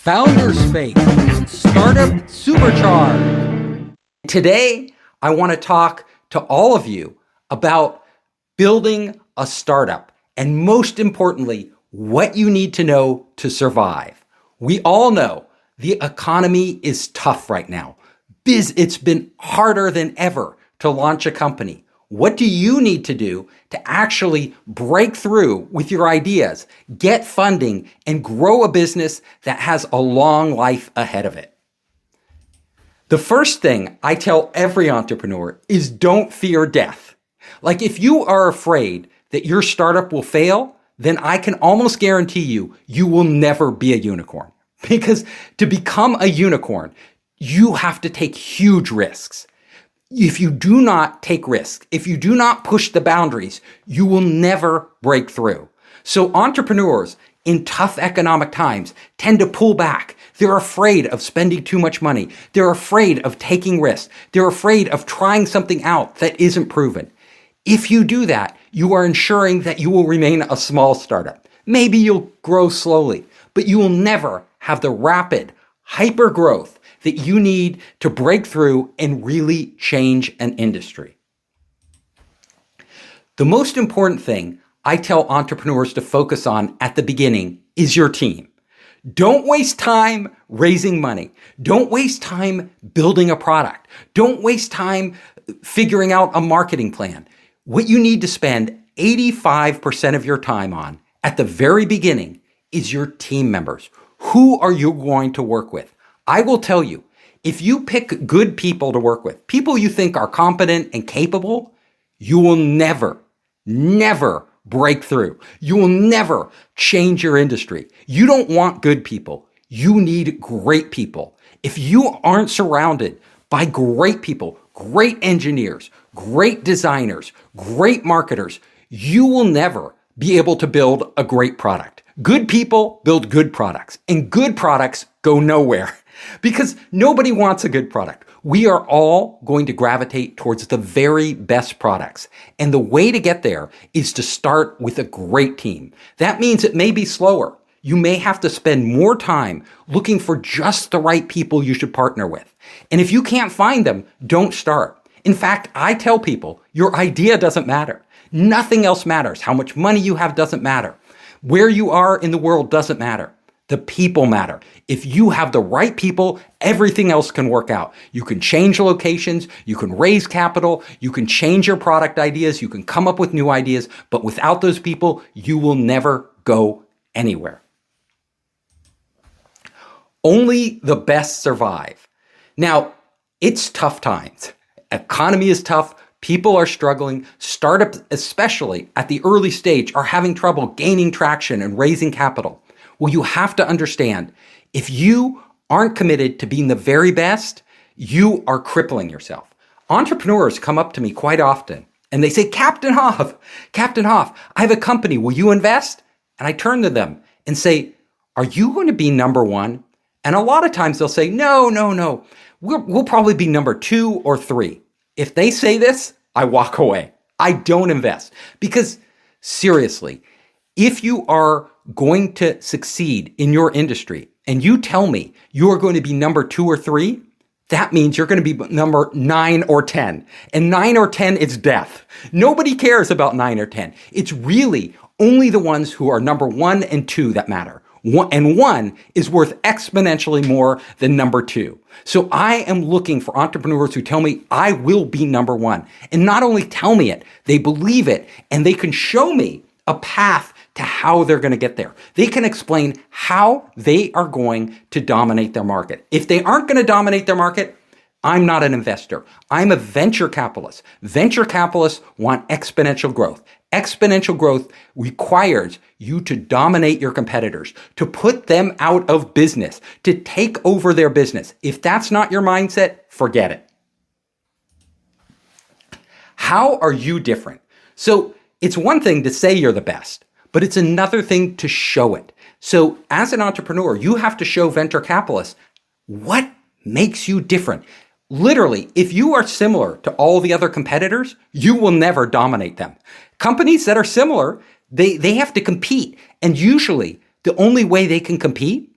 Founders Fake, Startup Supercharged. Today, I want to talk to all of you about building a startup and most importantly, what you need to know to survive. We all know the economy is tough right now. It's been harder than ever to launch a company. What do you need to do to actually break through with your ideas, get funding, and grow a business that has a long life ahead of it? The first thing I tell every entrepreneur is don't fear death. Like if you are afraid that your startup will fail, then I can almost guarantee you will never be a unicorn. Because to become a unicorn, you have to take huge risks. If you do not take risks, if you do not push the boundaries, you will never break through. So entrepreneurs in tough economic times tend to pull back. They're afraid of spending too much money. They're afraid of taking risks. They're afraid of trying something out that isn't proven. If you do that, you are ensuring that you will remain a small startup. Maybe you'll grow slowly, but you will never have the rapid hyper growth that you need to break through and really change an industry. The most important thing I tell entrepreneurs to focus on at the beginning is your team. Don't waste time raising money. Don't waste time building a product. Don't waste time figuring out a marketing plan. What you need to spend 85% of your time on at the very beginning is your team members. Who are you going to work with? I will tell you, if you pick good people to work with, people you think are competent and capable, you will never break through. You will never change your industry. You don't want good people. You need great people. If you aren't surrounded by great people, great engineers, great designers, great marketers, you will never be able to build a great product. Good people build good products, and good products go nowhere because nobody wants a good product. We are all going to gravitate towards the very best products. And the way to get there is to start with a great team. That means it may be slower. You may have to spend more time looking for just the right people you should partner with. And if you can't find them, don't start. In fact, I tell people, your idea doesn't matter. Nothing else matters. How much money you have doesn't matter. Where you are in the world doesn't matter. The people matter. If you have the right people, everything else can work out. You can change locations, you can raise capital, you can change your product ideas, you can come up with new ideas, but without those people, you will never go anywhere. Only the best survive. Now, it's tough times. Economy is tough. People are struggling. Startups, especially at the early stage, are having trouble gaining traction and raising capital. Well, you have to understand, if you aren't committed to being the very best, you are crippling yourself. Entrepreneurs come up to me quite often and they say, Captain Hoff, I have a company. Will you invest? And I turn to them and say, are you going to be number one? And a lot of times they'll say, no. We'll probably be number 2 or 3. If they say this, I walk away. I don't invest because seriously, if you are going to succeed in your industry and you tell me you are going to be number 2 or 3, that means you're going to be number 9 or 10. And 9 or 10 is death. Nobody cares about 9 or 10. It's really only the ones who are number 1 and 2 that matter. And 1 is worth exponentially more than number 2. So I am looking for entrepreneurs who tell me I will be number 1. And not only tell me it, they believe it, and they can show me a path to how they're going to get there. They can explain how they are going to dominate their market. If they aren't going to dominate their market, I'm not an investor. I'm a venture capitalist. Venture capitalists want exponential growth. Exponential growth requires you to dominate your competitors, to put them out of business, to take over their business. If that's not your mindset, forget it. How are you different? So it's one thing to say you're the best, but it's another thing to show it. So as an entrepreneur, you have to show venture capitalists what makes you different. Literally, if you are similar to all the other competitors, you will never dominate them. Companies that are similar, they have to compete. And usually the only way they can compete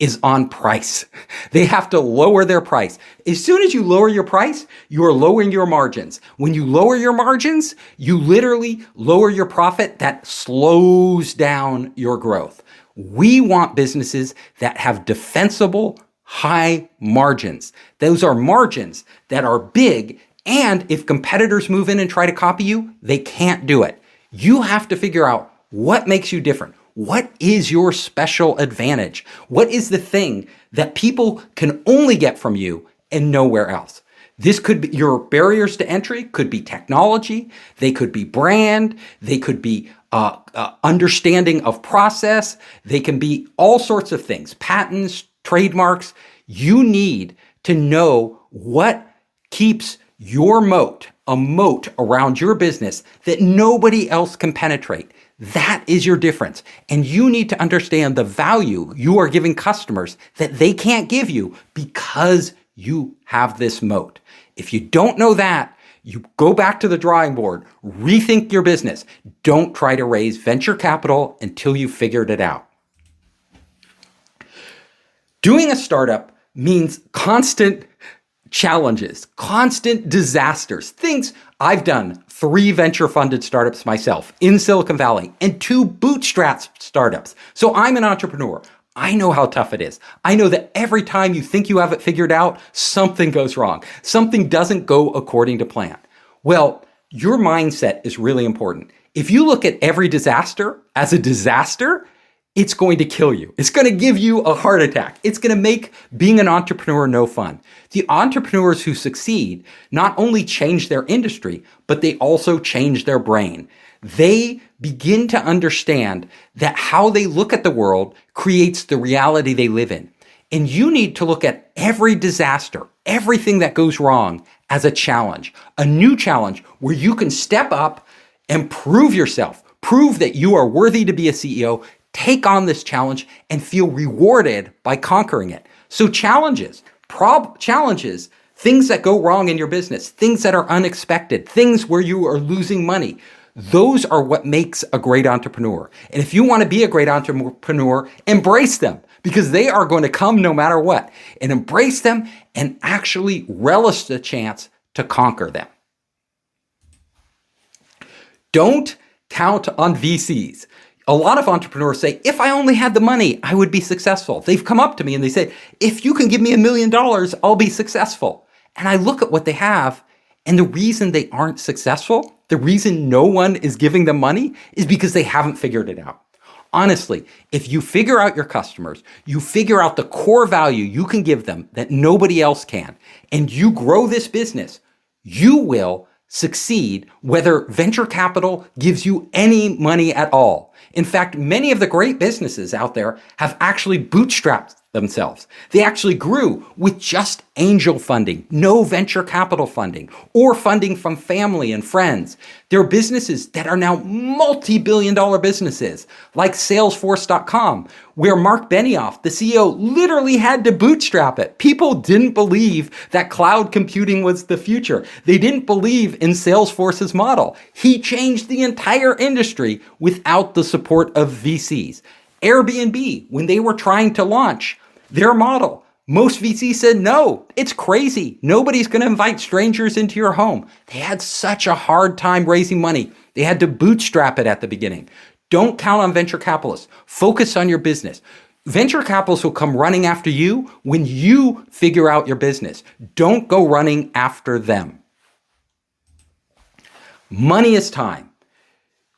is on price. They have to lower their price. As soon as you lower your price, you are lowering your margins. When you lower your margins, you literally lower your profit. That slows down your growth. We want businesses that have defensible, high margins. Those are margins that are big, and if competitors move in and try to copy you, they can't do it. You have to figure out what makes you different. What is your special advantage? What is the thing that people can only get from you and nowhere else? This could be your barriers to entry, could be technology, they could be brand, they could be understanding of process, they can be all sorts of things, patents, trademarks. You need to know what keeps your moat, a moat around your business that nobody else can penetrate. That is your difference. And you need to understand the value you are giving customers that they can't give you because you have this moat. If you don't know that, you go back to the drawing board, rethink your business. Don't try to raise venture capital until you've figured it out. Doing a startup means constant challenges, constant disasters, things. I've done 3 venture-funded startups myself in Silicon Valley and 2 bootstrap startups. So I'm an entrepreneur. I know how tough it is. I know that every time you think you have it figured out, something goes wrong. Something doesn't go according to plan. Well, your mindset is really important. If you look at every disaster as a disaster, it's going to kill you. It's going to give you a heart attack. It's going to make being an entrepreneur no fun. The entrepreneurs who succeed not only change their industry, but they also change their brain. They begin to understand that how they look at the world creates the reality they live in. And you need to look at every disaster, everything that goes wrong as a challenge, a new challenge where you can step up and prove yourself, prove that you are worthy to be a CEO, take on this challenge and feel rewarded by conquering it. So challenges, things that go wrong in your business, things that are unexpected, things where you are losing money, those are what makes a great entrepreneur. And if you want to be a great entrepreneur, embrace them because they are going to come no matter what. And embrace them and actually relish the chance to conquer them. Don't count on VCs. A lot of entrepreneurs say, if I only had the money, I would be successful. They've come up to me and they say, if you can give me $1 million, I'll be successful. And I look at what they have, and the reason they aren't successful, the reason no one is giving them money is because they haven't figured it out. Honestly, if you figure out your customers, you figure out the core value you can give them that nobody else can, and you grow this business, you will succeed whether venture capital gives you any money at all. In fact, many of the great businesses out there have actually bootstrapped themselves. They actually grew with just angel funding, no venture capital funding, or funding from family and friends. There are businesses that are now multi-billion-dollar businesses, like Salesforce.com, where Mark Benioff, the CEO, literally had to bootstrap it. People didn't believe that cloud computing was the future. They didn't believe in Salesforce's model. He changed the entire industry without the support of VCs. Airbnb, when they were trying to launch their model, most VCs said, no, it's crazy. Nobody's going to invite strangers into your home. They had such a hard time raising money. They had to bootstrap it at the beginning. Don't count on venture capitalists. Focus on your business. Venture capitalists will come running after you when you figure out your business. Don't go running after them. Money is time.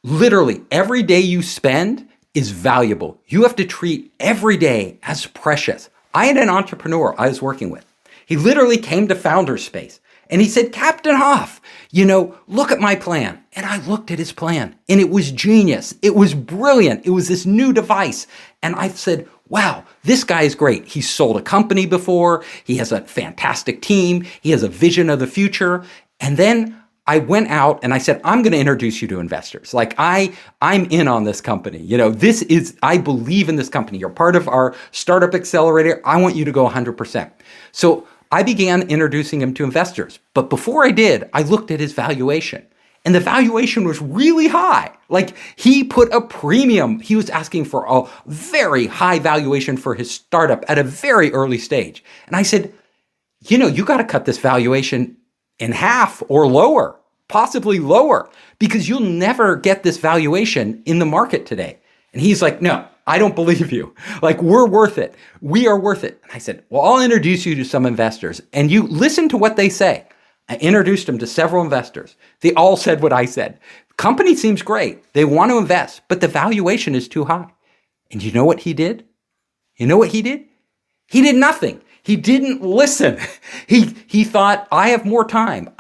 Literally, every day you spend is valuable. You have to treat every day as precious. I had an entrepreneur I was working with. He literally came to Founders Space and he said, Captain Hoff, look at my plan. And I looked at his plan and it was genius. It was brilliant. It was this new device. And I said, wow, this guy is great. He's sold a company before. He has a fantastic team. He has a vision of the future. And then I went out and I said, I'm going to introduce you to investors. Like I'm in on this company. I believe in this company. You're part of our startup accelerator. I want you to go 100%. So I began introducing him to investors. But before I did, I looked at his valuation and the valuation was really high. Like he put a premium. He was asking for a very high valuation for his startup at a very early stage. And I said, you got to cut this valuation in half or lower, possibly lower, because you'll never get this valuation in the market today. And he's like, no, I don't believe you. Like, we're worth it. We are worth it. And I said, well, I'll introduce you to some investors and you listen to what they say. I introduced him to several investors. They all said what I said. Company seems great. They want to invest, but the valuation is too high. And you know what he did? He did nothing. He didn't listen. He thought, I have more time.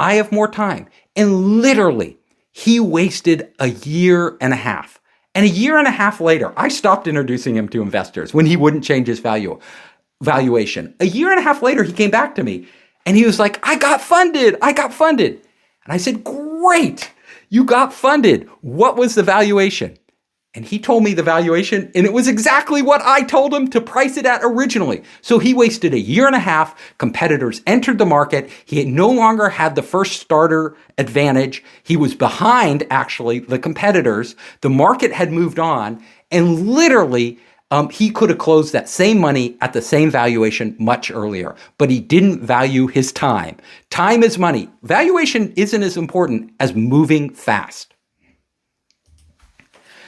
And literally, he wasted a year and a half. And a year and a half later, I stopped introducing him to investors when he wouldn't change his valuation. A year and a half later, he came back to me and he was like, I got funded. And I said, great, you got funded. What was the valuation? And he told me the valuation, and it was exactly what I told him to price it at originally. So he wasted a year and a half. Competitors entered the market. He no longer had the first starter advantage. He was behind, actually, the competitors. The market had moved on, and literally, he could have closed that same money at the same valuation much earlier, but he didn't value his time. Time is money. Valuation isn't as important as moving fast.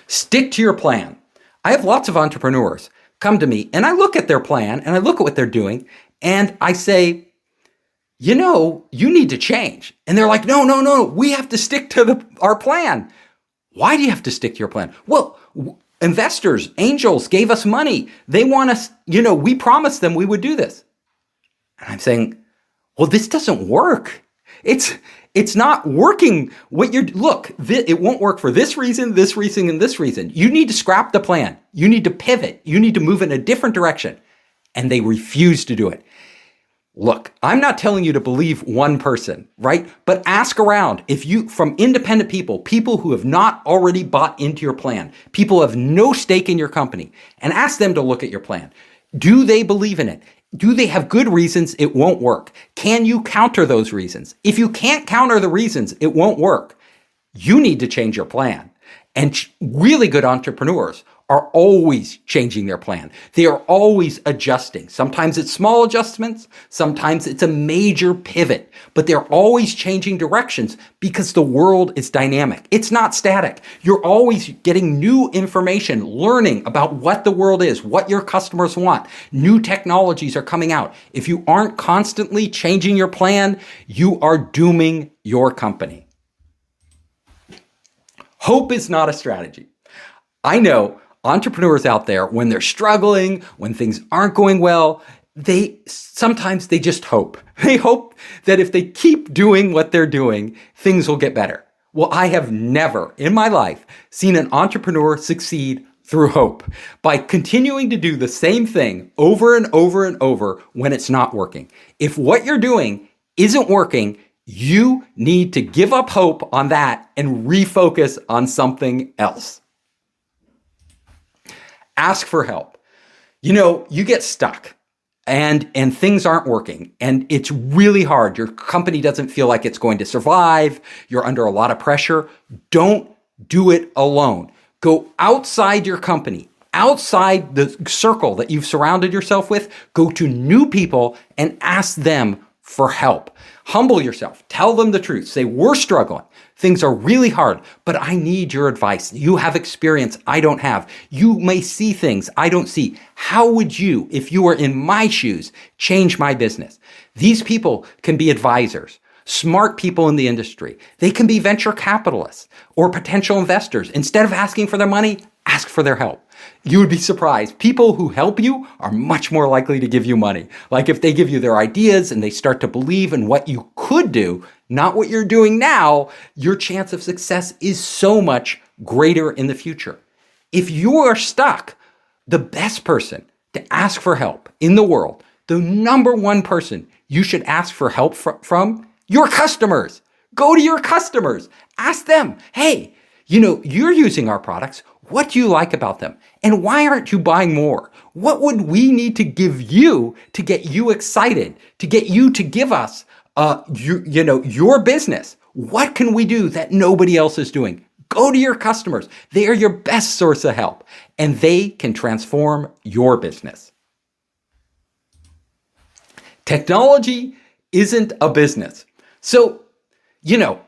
Stick to your plan. I have lots of entrepreneurs come to me and I look at their plan and I look at what they're doing and I say, you need to change. And they're like, no, we have to stick to our plan. Why do you have to stick to your plan? Well, investors, angels gave us money. They want us, we promised them we would do this. And I'm saying, well, this doesn't work. It's not working. It won't work for this reason, and this reason. You need to scrap the plan. You need to pivot. You need to move in a different direction. And they refuse to do it. Look, I'm not telling you to believe one person, right? But ask around. From independent people who have not already bought into your plan, people who have no stake in your company, and ask them to look at your plan. Do they believe in it? Do they have good reasons it won't work? Can you counter those reasons? If you can't counter the reasons it won't work, you need to change your plan. And really good entrepreneurs are always changing their plan. They are always adjusting. Sometimes it's small adjustments. Sometimes it's a major pivot, but they're always changing directions because the world is dynamic. It's not static. You're always getting new information, learning about what the world is, what your customers want. New technologies are coming out. If you aren't constantly changing your plan, you are dooming your company. Hope is not a strategy. I know entrepreneurs out there, when they're struggling, when things aren't going well, sometimes they just hope. They hope that if they keep doing what they're doing, things will get better. Well, I have never in my life seen an entrepreneur succeed through hope by continuing to do the same thing over and over and over when it's not working. If what you're doing isn't working, you need to give up hope on that and refocus on something else. Ask for help. You get stuck and things aren't working and it's really hard. Your company doesn't feel like it's going to survive. You're under a lot of pressure. Don't do it alone. Go outside your company, outside the circle that you've surrounded yourself with. Go to new people and ask them for help. Humble yourself. Tell them the truth. Say, we're struggling. Things are really hard, but I need your advice. You have experience I don't have. You may see things I don't see. How would you, if you were in my shoes, change my business? These people can be advisors, smart people in the industry. They can be venture capitalists or potential investors. Instead of asking for their money, ask for their help. You would be surprised. People who help you are much more likely to give you money. Like if they give you their ideas and they start to believe in what you could do, not what you're doing now, your chance of success is so much greater in the future. If you are stuck, the best person to ask for help in the world, the number one person you should ask for help from, your customers. Go to your customers. Ask them, hey, you're using our products. What do you like about them? And why aren't you buying more? What would we need to give you to get you excited, to get you to give us your business? What can we do that nobody else is doing? Go to your customers. They are your best source of help, and they can transform your business. Technology isn't a business. So,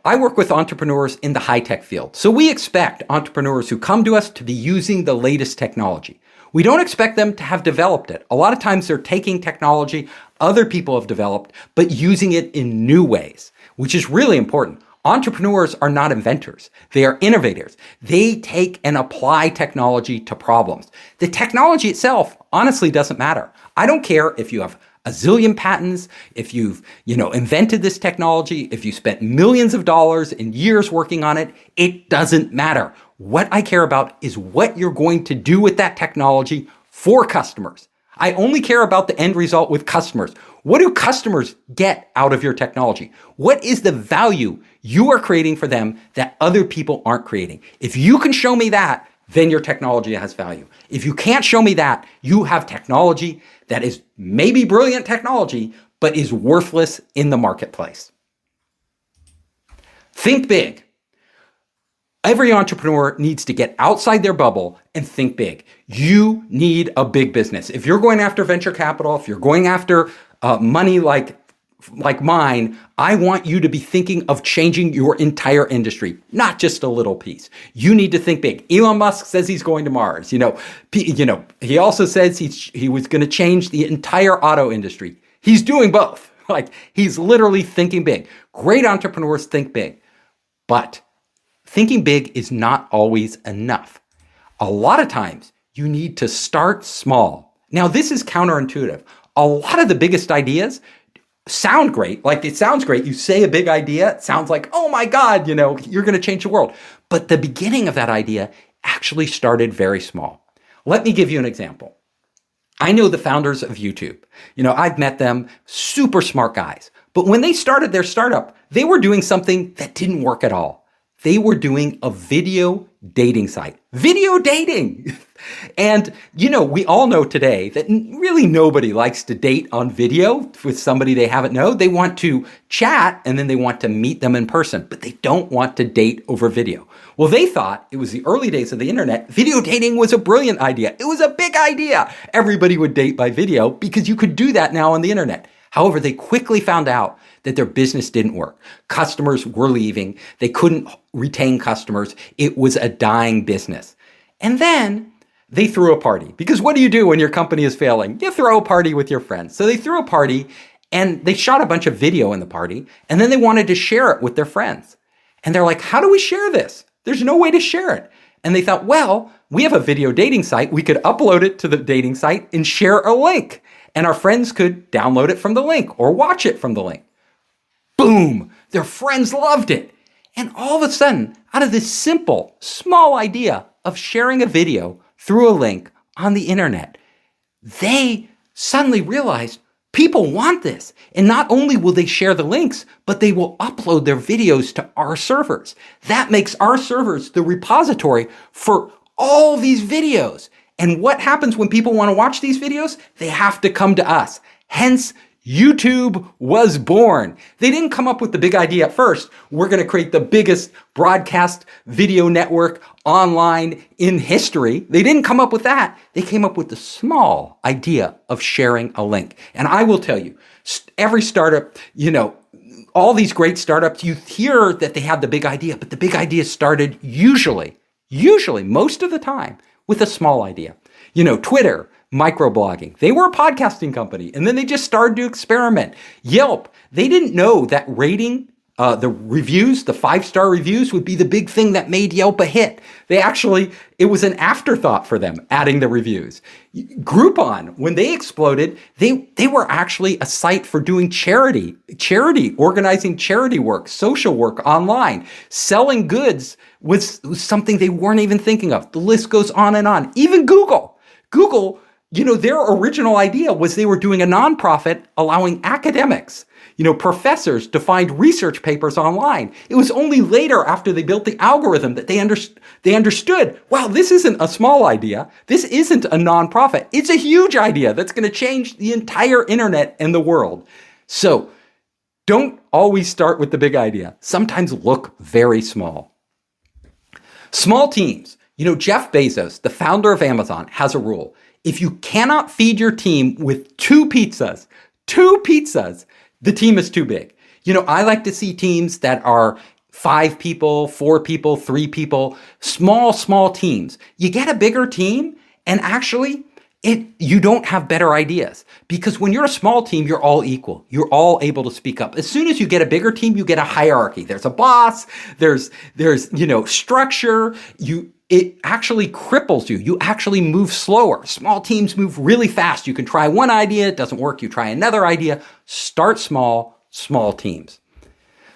I work with entrepreneurs in the high-tech field. So we expect entrepreneurs who come to us to be using the latest technology. We don't expect them to have developed it. A lot of times they're taking technology other people have developed, but using it in new ways, which is really important. Entrepreneurs are not inventors. They are innovators. They take and apply technology to problems. The technology itself honestly doesn't matter. I don't care if you have a zillion patents, if you've, invented this technology, if you spent millions of dollars and years working on it, it doesn't matter. What I care about is what you're going to do with that technology for customers. I only care about the end result with customers. What do customers get out of your technology? What is the value you are creating for them that other people aren't creating? If you can show me that, then your technology has value. If you can't show me that, you have technology that is maybe brilliant technology, but is worthless in the marketplace. Think big. Every entrepreneur needs to get outside their bubble and think big. You need a big business. If you're going after venture capital, if you're going after money like mine, I want you to be thinking of changing your entire industry, not just a little piece. You need to think big. Elon Musk says he's going to Mars. He also says he was going to change the entire auto industry. He's doing both. He's literally thinking big. Great entrepreneurs think big, but thinking big is not always enough. A lot of times you need to start small. Now, this is counterintuitive. A lot of the biggest ideas sound great. It sounds great. You say a big idea. It sounds like, oh my God, you're going to change the world. But the beginning of that idea actually started very small. Let me give you an example. I know the founders of YouTube. I've met them, super smart guys. But when they started their startup, they were doing something that didn't work at all. They were doing a video dating site. Video dating! And, we all know today that really nobody likes to date on video with somebody they haven't known. They want to chat and then they want to meet them in person, but they don't want to date over video. Well, they thought it was the early days of the internet. Video dating was a brilliant idea. It was a big idea. Everybody would date by video because you could do that now on the internet. However, they quickly found out that their business didn't work. Customers were leaving. They couldn't retain customers. It was a dying business. And then they threw a party. Because what do you do when your company is failing? You throw a party with your friends. So they threw a party and they shot a bunch of video in the party. And then they wanted to share it with their friends. And they're like, how do we share this? There's no way to share it. And they thought, well, we have a video dating site. We could upload it to the dating site and share a link. And our friends could download it from the link or watch it from the link. Boom! Their friends loved it. And all of a sudden, out of this simple, small idea of sharing a video through a link on the internet, they suddenly realized people want this. And not only will they share the links, but they will upload their videos to our servers. That makes our servers the repository for all these videos. And what happens when people want to watch these videos? They have to come to us. Hence, YouTube was born. They didn't come up with the big idea at first. We're going to create the biggest broadcast video network online in history. They didn't come up with that. They came up with the small idea of sharing a link. And I will tell you, every startup, all these great startups, you hear that they have the big idea, but the big idea started usually, most of the time, with a small idea. Twitter, microblogging. They were a podcasting company, and then they just started to experiment. Yelp, they didn't know that rating the reviews, the 5-star reviews would be the big thing that made Yelp a hit. It was an afterthought for them, adding the reviews. Groupon, when they exploded, they were actually a site for doing charity, organizing charity work, social work online. Selling goods was something they weren't even thinking of. The list goes on and on. Even Google, their original idea was they were doing a nonprofit allowing academics, professors to find research papers online. It was only later after they built the algorithm that they understood, wow, this isn't a small idea. This isn't a nonprofit. It's a huge idea that's going to change the entire internet and the world. So Don't always start with the big idea. Sometimes look very small. Small teams. Jeff Bezos, the founder of Amazon, has a rule. If you cannot feed your team with two pizzas, the team is too big. I like to see teams that are 5 people, 4 people, 3 people, small teams. You get a bigger team and actually you don't have better ideas, because when you're a small team, you're all equal. You're all able to speak up. As soon as you get a bigger team, you get a hierarchy. There's a boss, there's structure. It actually cripples you. You actually move slower. Small teams move really fast. You can try one idea, it doesn't work. You try another idea. Start small teams.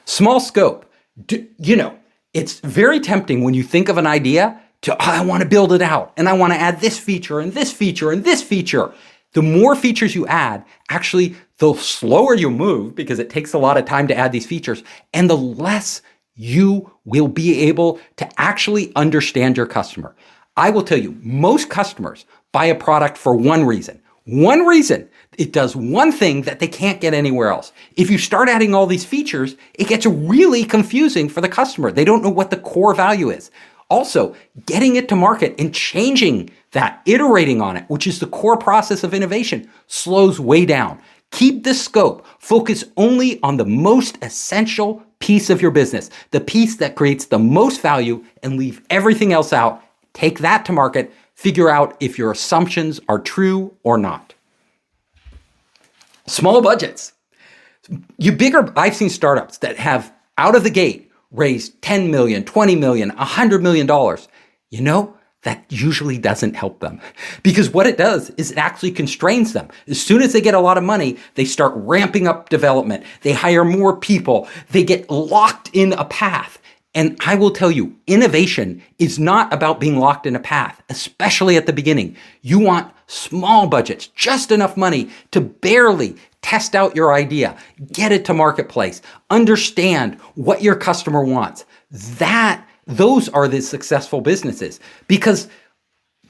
Small scope. It's very tempting when you think of an idea I want to build it out, and I want to add this feature and this feature and this feature. The more features you add, actually, the slower you move, because it takes a lot of time to add these features, and the less you will be able to actually understand your customer. I will tell you, most customers buy a product for one reason. One reason. It does one thing that they can't get anywhere else. If you start adding all these features, it gets really confusing for the customer. They don't know what the core value is. Also, getting it to market and changing that, iterating on it, which is the core process of innovation, slows way down. Keep the scope. Focus only on the most essential piece of your business, the piece that creates the most value, and leave everything else out. Take that to market. Figure out if your assumptions are true or not. Small budgets. I've seen startups that have out of the gate raised $10 million, $20 million, $100 million. That usually doesn't help them, because what it does is it actually constrains them. As soon as they get a lot of money, they start ramping up development. They hire more people. They get locked in a path. And I will tell you, innovation is not about being locked in a path, especially at the beginning. You want small budgets, just enough money to barely test out your idea, get it to marketplace, understand what your customer wants. Those are the successful businesses, because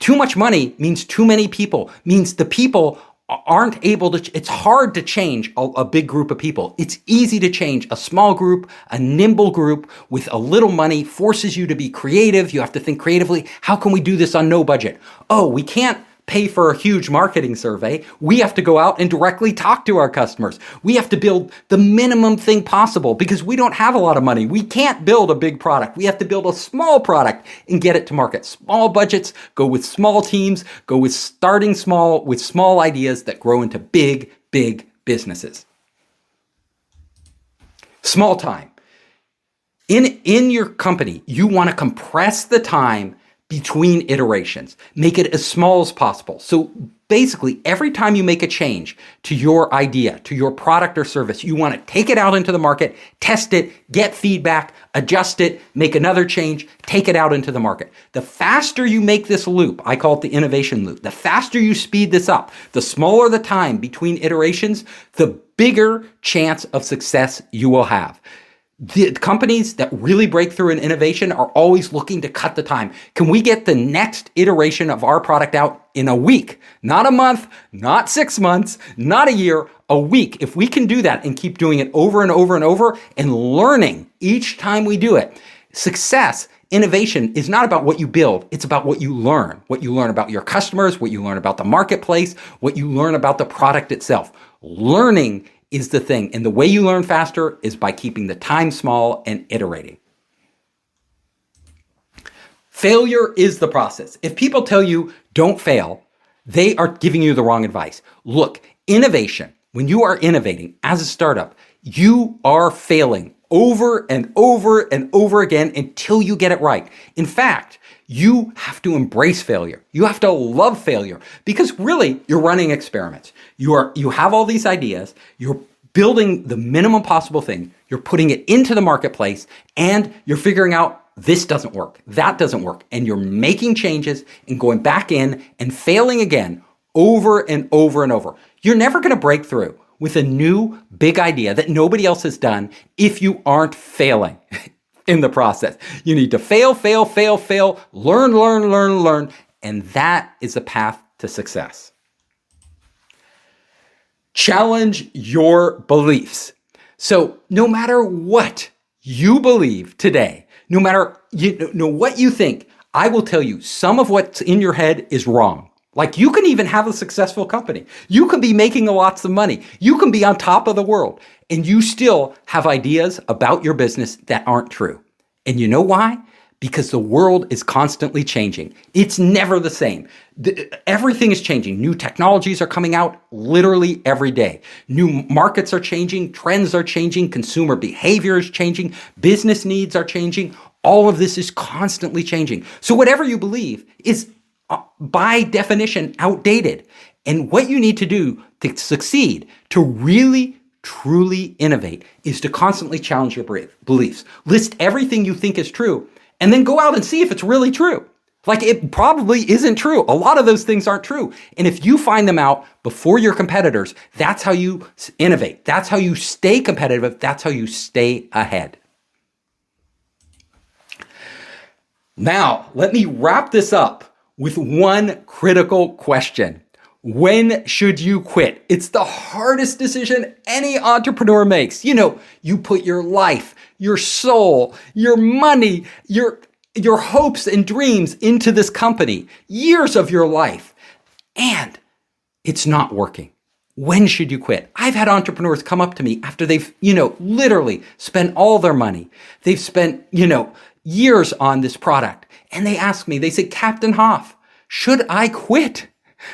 too much money means too many people, means the people aren't able to, it's hard to change a big group of people. It's easy to change a small group, a nimble group with a little money, forces you to be creative. You have to think creatively. How can we do this on no budget? Oh, we can't pay for a huge marketing survey. We have to go out and directly talk to our customers. We have to build the minimum thing possible because we don't have a lot of money. We can't build a big product. We have to build a small product and get it to market. Small budgets, go with small teams, go with starting small with small ideas that grow into big businesses. Small time. In your company, you want to compress the time between iterations. Make it as small as possible. So basically, every time you make a change to your idea, to your product or service, you want to take it out into the market, test it, get feedback, adjust it, make another change, take it out into the market. The faster you make this loop, I call it the innovation loop, the faster you speed this up, the smaller the time between iterations, the bigger chance of success you will have. The companies that really break through in innovation are always looking to cut the time. Can we get the next iteration of our product out in a week? Not a month, not 6 months, not a year, a week. If we can do that and keep doing it over and over and over and learning each time we do it, success, innovation is not about what you build. It's about what you learn about your customers, what you learn about the marketplace, what you learn about the product itself. Learning is the thing. And the way you learn faster is by keeping the time small and iterating. Failure is the process. If people tell you don't fail, they are giving you the wrong advice. Look, innovation, when you are innovating as a startup, you are failing over and over and over again until you get it right. In fact, you have to embrace failure. You have to love failure because really you're running experiments. You have all these ideas. You're building the minimum possible thing. You're putting it into the marketplace and you're figuring out this doesn't work. That doesn't work. And you're making changes and going back in and failing again over and over and over. You're never going to break through with a new big idea that nobody else has done if you aren't failing in the process. You need to fail, learn, and that is the path to success. Challenge your beliefs. So no matter what you believe today, no matter what you think, I will tell you some of what's in your head is wrong. Like you can even have a successful company. You can be making lots of money. You can be on top of the world and you still have ideas about your business that aren't true. And you know why? Because the world is constantly changing. It's never the same. Everything is changing. New technologies are coming out literally every day. New markets are changing. Trends are changing. Consumer behavior is changing. Business needs are changing. All of this is constantly changing. So whatever you believe is by definition outdated. And what you need to do to succeed, to really truly innovate, is to constantly challenge your beliefs. List everything you think is true, and then go out and see if it's really true. Like it probably isn't true. A lot of those things aren't true. And if you find them out before your competitors, that's how you innovate. That's how you stay competitive. That's how you stay ahead. Now, let me wrap this up with one critical question. When should you quit? It's the hardest decision any entrepreneur makes. You put your life, your soul, your money, your hopes and dreams into this company, years of your life, and it's not working. When should you quit? I've had entrepreneurs come up to me after they've, literally spent all their money. They've spent, years on this product. And they ask me, they say, Captain Hoff, should I quit?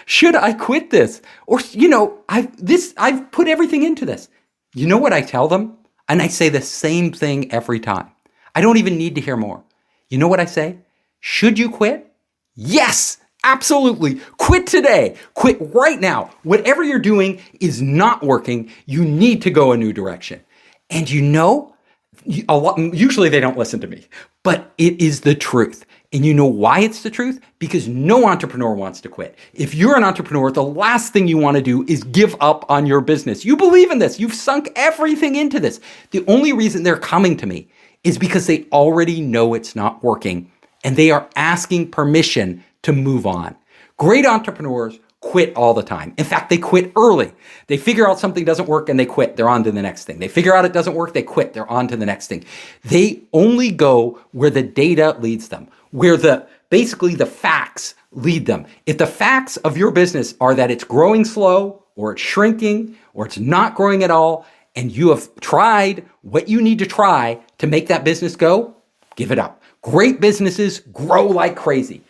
Should I quit this? Or, I've put everything into this. You know what I tell them? And I say the same thing every time. I don't even need to hear more. You know what I say? Should you quit? Yes, absolutely. Quit today. Quit right now. Whatever you're doing is not working. You need to go a new direction. And usually they don't listen to me, but it is the truth. And you know why it's the truth? Because no entrepreneur wants to quit. If you're an entrepreneur, the last thing you want to do is give up on your business. You believe in this. You've sunk everything into this. The only reason they're coming to me is because they already know it's not working and they are asking permission to move on. Great entrepreneurs quit all the time. In fact, they quit early. They figure out something doesn't work and they quit. They're on to the next thing. They figure out it doesn't work. They quit. They're on to the next thing. They only go where the data leads them, where basically the facts lead them. If the facts of your business are that it's growing slow or it's shrinking or it's not growing at all, and you have tried what you need to try to make that business go, give it up. Great businesses grow like crazy.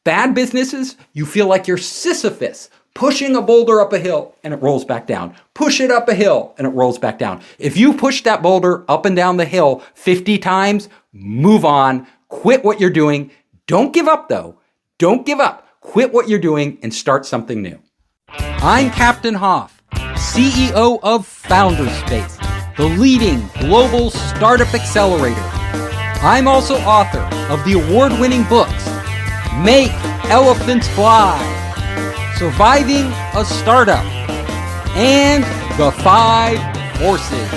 Bad businesses, you feel like you're Sisyphus pushing a boulder up a hill and it rolls back down. Push it up a hill and it rolls back down. If you push that boulder up and down the hill 50 times, move on, quit what you're doing. Don't give up though. Don't give up. Quit what you're doing and start something new. I'm Captain Hoff, CEO of Founderspace, the leading global startup accelerator. I'm also author of the award-winning books, Make Elephants Fly, Surviving a Startup, and The 5 Forces.